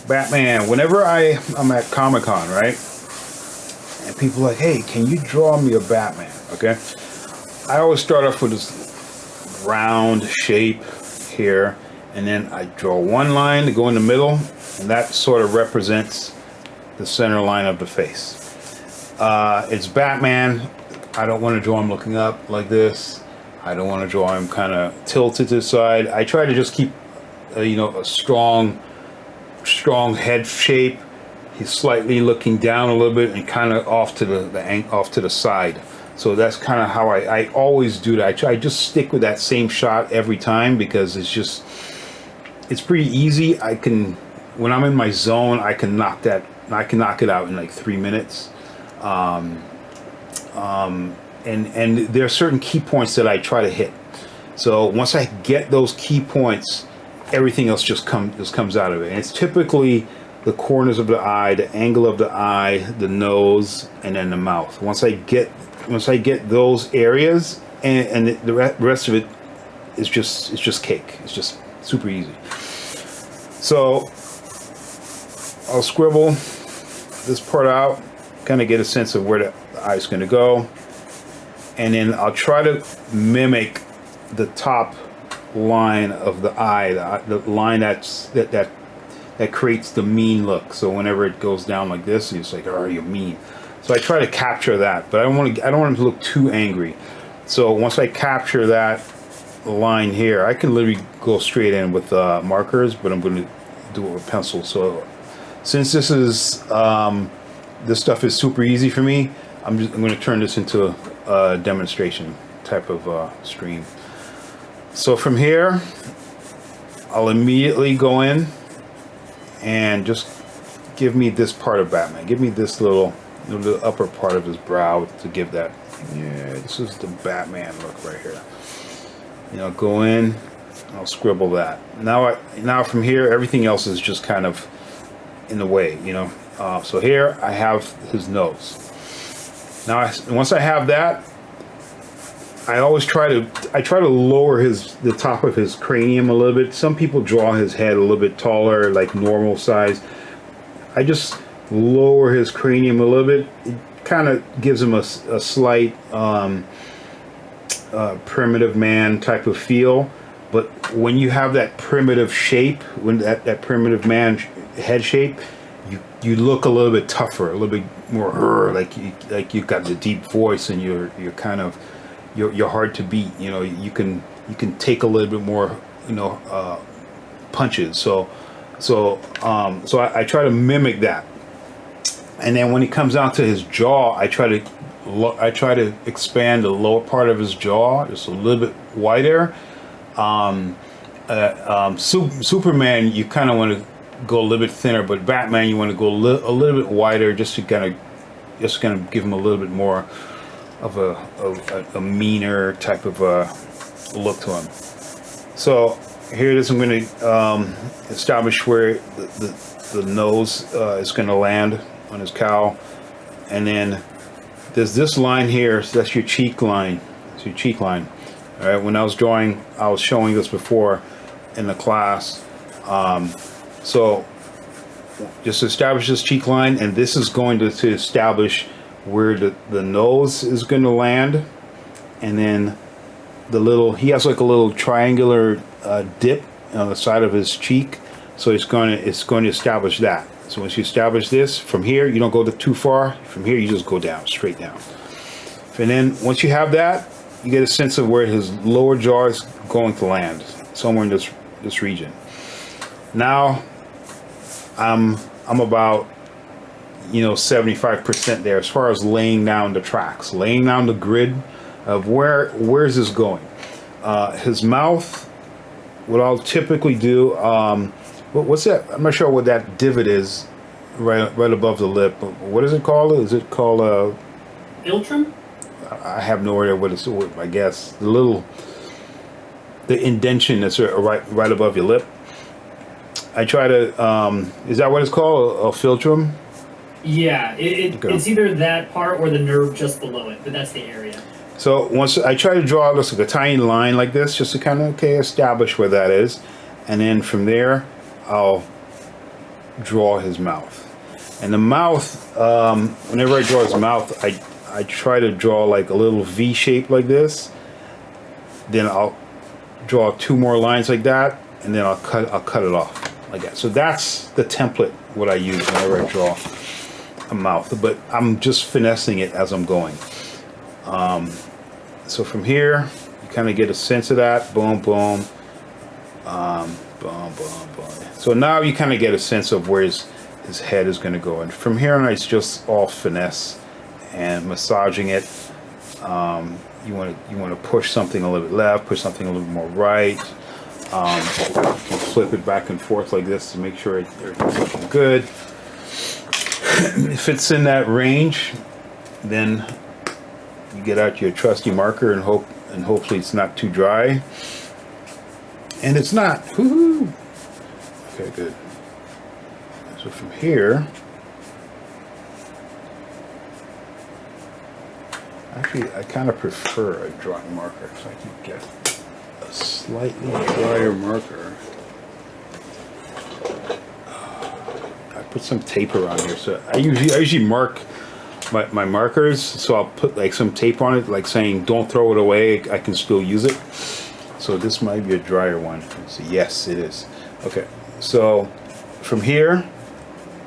Batman, whenever I'm at Comic-Con, right? And people are like, hey, can you draw me a Batman? Okay. I always start off with this round shape here, and then I draw one line to go in the middle, and that sort of represents the center line of the face. It's Batman. I don't want to draw him looking up like this. I don't want to draw him kind of tilted to the side. I try to just keep, a strong head shape. He's slightly looking down a little bit and kind of off to the side. So that's kind of how I always do that. I just stick with that same shot every time because it's pretty easy. When I'm in my zone, I can knock it out in like 3 minutes. And there are certain key points that I try to hit. So once I get those key points, everything else just comes out of it. And it's typically the corners of the eye, the angle of the eye, the nose, and then the mouth. Once I get those areas, and the rest of it is just cake. It's just super easy. So I'll scribble this part out, kind of get a sense of where the eye's going to go, and then I'll try to mimic the top line of the eye, the line that creates the mean look. So whenever it goes down like this, it's like, oh, you're mean. So I try to capture that, but I don't want him to look too angry. So once I capture that line here, I can literally go straight in with markers, but I'm going to do it with pencil. So since this stuff is super easy for me, I'm going to turn this into a demonstration type of stream. So from here, I'll immediately go in and just give me this part of Batman. Give me this the upper part of his brow to give that. Yeah, this is the Batman look right here. Go in. I'll scribble that. Now from here, everything else is just kind of in the way. So here I have his nose. Now once I have that, I always try to lower the top of his cranium a little bit. Some people draw his head a little bit taller, like normal size. I just lower his cranium a little bit. It kind of gives him a slight primitive man type of feel. But when you have that primitive shape, when that primitive man head shape, you look a little bit tougher, a little bit more like you've got the deep voice, and you're kind of you're hard to beat. You can take a little bit more punches. So I try to mimic that. And then when he comes down to his jaw, I try to expand the lower part of his jaw just a little bit wider. Superman, you kind of want to go a little bit thinner, but Batman, you want to go a little bit wider, just to kind of give him a little bit more of a meaner type of look to him. So here it is. I'm going to establish where the nose is going to land on his cowl, and then there's this line here. So that's your cheek line. It's your cheek line. All right. When I was drawing, I was showing this before in the class. So just establish this cheek line, and this is going to establish where the nose is going to land, and then he has like a little triangular dip on the side of his cheek, so it's going to establish that. So once you establish this, from here you don't go too far. From here you just go down, straight down. And then once you have that, you get a sense of where his lower jaw is going to land, somewhere in this region. Now I'm about 75% there as far as laying down the tracks, laying down the grid of where's this going. His mouth, what I'll typically do, what's that? I'm not sure what that divot is right above the lip. What is it called? Is it called philtrum? I have no idea what it's. I guess the indentation that's right above your lip. I try to. Is that what it's called? A philtrum? Yeah, it's either that part or the nerve just below it, but that's the area. So once I try to draw just like a tiny line like this, just to kind of establish where that is, and then from there I'll draw his mouth. And the mouth, whenever I draw his mouth, I try to draw like a little V shape like this. Then I'll draw 2 more lines like that, and then I'll cut it off like that. So that's the template what I use whenever I draw a mouth. But I'm just finessing it as I'm going. So from here, you kind of get a sense of that. Boom, boom, boom, boom, boom. So now you kind of get a sense of where his head is going to go. And from here on, it's just all finesse and massaging it. You want to push something a little bit left, push something a little bit more right. You can flip it back and forth like this to make sure everything's looking good. If it's in that range, then you get out your trusty marker and hopefully it's not too dry. And it's not. Woohoo! Okay, good. So from here, actually, I kind of prefer a dry marker, so I can get a slightly drier marker. I put some tape around here, so I usually mark my markers, so I'll put like some tape on it, like saying don't throw it away, I can still use it. So this might be a drier one. So yes, it is. Okay, so from here,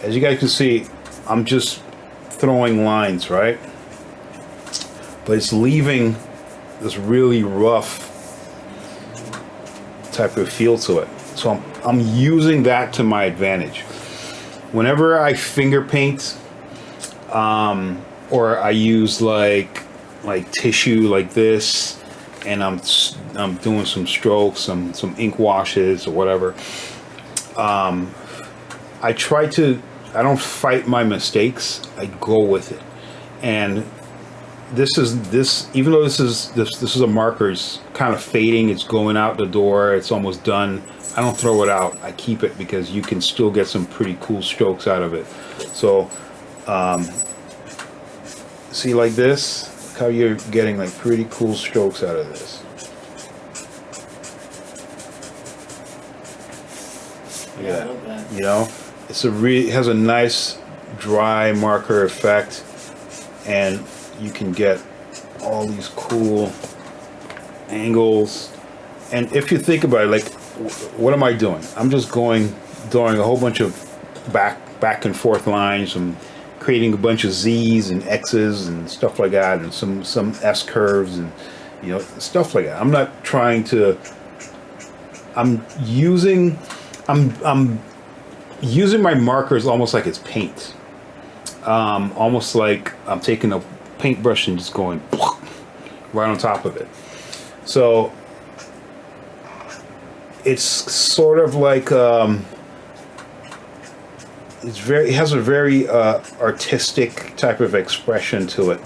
as you guys can see, I'm just throwing lines, right? But it's leaving this really rough type of feel to it. So I'm using that to my advantage. Whenever I finger paint, or I use like tissue like this, and I'm doing some strokes, some ink washes or whatever. I don't fight my mistakes. I go with it. And even though this is a marker, it's kind of fading, it's going out the door, it's almost done. I don't throw it out. I keep it because you can still get some pretty cool strokes out of it. So see, like this, look how you're getting like pretty cool strokes out of this. Yeah, I love that. You know, it has a nice dry marker effect, and you can get all these cool angles. And if you think about it, like, what am I doing? I'm just drawing a whole bunch of back and forth lines, and creating a bunch of Z's and X's and stuff like that, and some S curves, and stuff like that. I'm not trying to. I'm using my markers almost like it's paint. Almost like I'm taking a paintbrush and just going right on top of it. So it's sort of like it has a very artistic type of expression to it,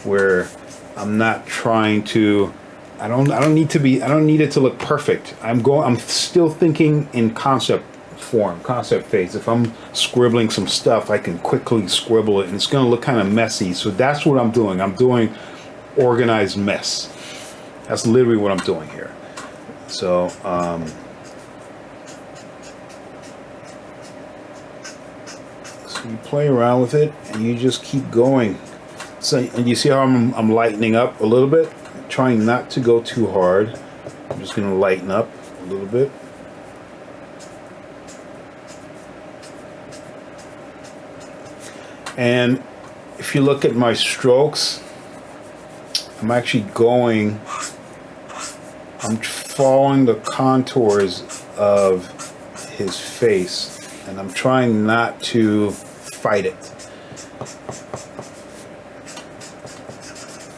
where I'm not trying to. I don't need it to look perfect. I'm still thinking in concept phase. If I'm scribbling some stuff, I can quickly scribble it, and it's going to look kind of messy. So that's what I'm doing. I'm doing organized mess. That's literally what I'm doing here. So so you play around with it, and you just keep going. So, and you see how I'm lightening up a little bit, trying not to go too hard. I'm just going to lighten up a little bit. And if you look at my strokes, I'm following the contours of his face, and I'm trying not to fight it.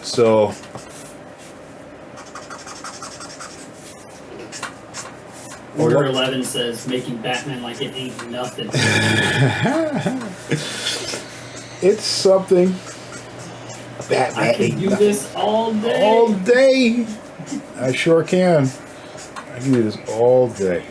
So Order 11 says making Batman like it ain't nothing. It's something. Batman I can do this all day. All day. I sure can. I can do this all day.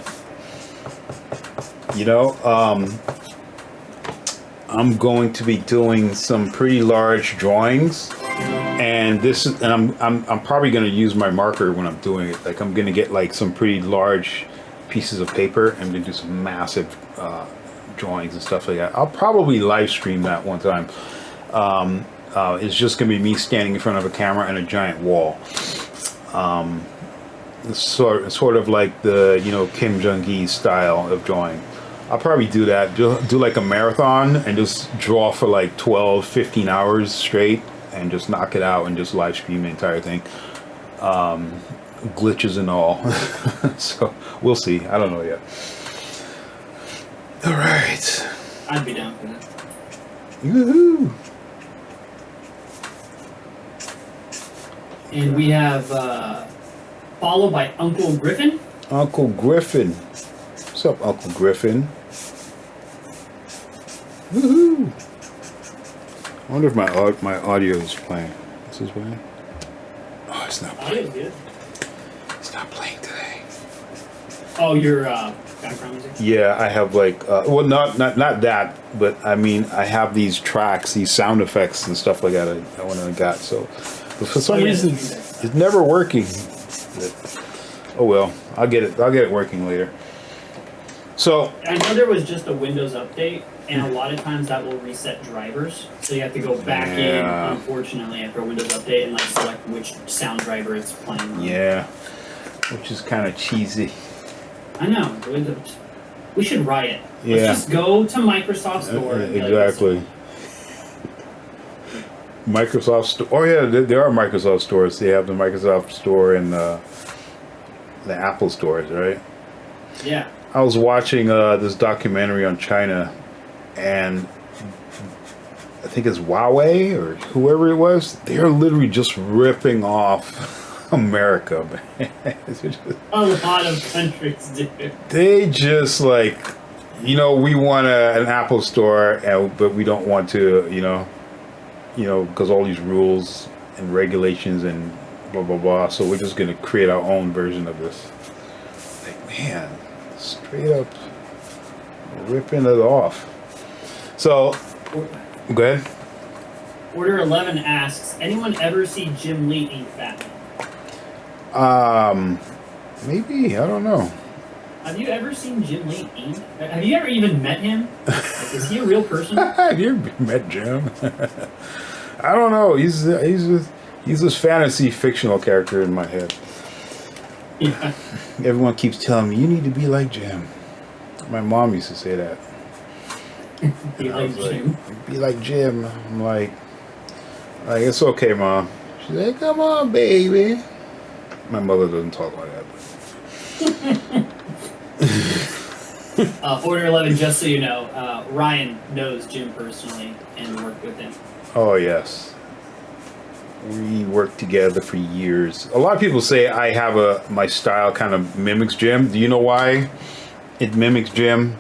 I'm going to be doing some pretty large drawings, and I'm probably going to use my marker when I'm doing it. Like, I'm going to get like some pretty large pieces of paper, and I'm going to do some massive drawings and stuff like that. I'll probably live stream that one time. It's just gonna be me standing in front of a camera and a giant wall. It's sort of like the Kim Jong-gi style of drawing. I'll probably do that. Do like a marathon and just draw for like 12, 15 hours straight and just knock it out and just live stream the entire thing. Glitches and all. So we'll see. I don't know yet. All right. I'd be down for that. Woohoo! And we have followed by Uncle Griffin. Uncle Griffin. What's up, Uncle Griffin? Woohoo! I wonder if my audio is playing. This is playing? Oh, it's not playing. Audio's good. It's not playing today. Oh, your background music? Yeah, I have like, well, not that, but I mean, I have these tracks, these sound effects and stuff like that I got, so. But for some reason, it's never working. But, oh well, I'll get it working later. So I know there was just a Windows update, and a lot of times that will reset drivers. So you have to go back in, unfortunately, after a Windows update and like select which sound driver it's playing on. Yeah, which is kind of cheesy. I know. We should riot. Yeah. Let's just go to Microsoft Store. And be Exactly. Like, Microsoft Store. Oh yeah, there are Microsoft stores. They have the Microsoft Store and the Apple stores, right? yeah. I was watching this documentary on China, and I think it's Huawei or whoever it was. They're literally just ripping off America, man. A lot of countries do. They just like, we want an Apple store, but we don't want to, because all these rules and regulations and blah blah blah. So we're just gonna create our own version of this. Like, man. Straight up ripping it off. So, go ahead. Order 11 asks, anyone ever see Jim Lee ink Batman? Maybe, I don't know. Have you ever seen Jim Lee ink? Have you ever even met him? Like, is he a real person? Have you ever met Jim? I don't know. He's this fantasy fictional character in my head. Yeah. Everyone keeps telling me, you need to be like Jim. My mom used to say that. Be like Jim. Be like Jim. I'm like, it's okay, Mom. She's like, come on, baby. My mother doesn't talk like that. Order 11, just so you know, Ryan knows Jim personally and worked with him. Oh, yes. We worked together for years. A lot of people say I have my style kind of mimics Jim. Do you know why it mimics Jim?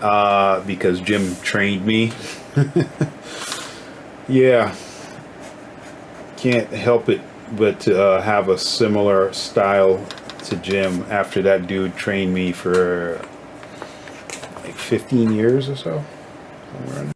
Because Jim trained me. Yeah. Can't help it but to have a similar style to Jim after that dude trained me for like 15 years or so. Somewhere in